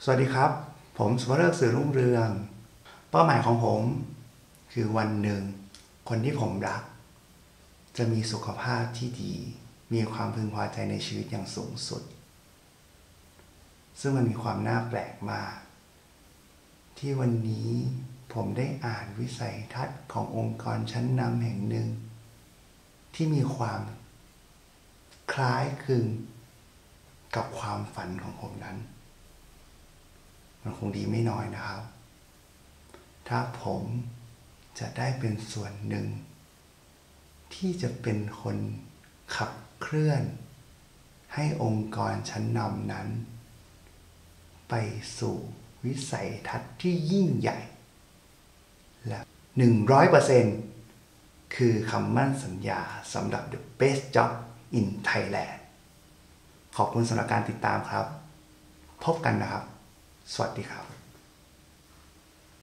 สวัสดีครับผมสุภฤกษ์สื่อรุ่งเรืองเป้าหมายของผมคือวันหนึ่งคนที่ผมรักจะมีสุขภาพที่ดีมีความพึงพอใจในชีวิตอย่างสูงสุดซึ่งมันมีความน่าแปลกมากที่วันนี้ผมได้อ่านวิสัยทัศน์ขององค์กรชั้นนำแห่งหนึ่งที่มีความคล้ายคลึงกับความฝันของผมนั้นมันคงดีไม่น้อยนะครับถ้าผมจะได้เป็นส่วนหนึ่งที่จะเป็นคนขับเคลื่อนให้องค์กรชั้นนำนั้นไปสู่วิสัยทัศน์ที่ยิ่งใหญ่และ 100% คือคำมั่นสัญญาสำหรับ The Best Job in Thailand ขอบคุณสำหรับการติดตามครับพบกันนะครับสวัสดีครับ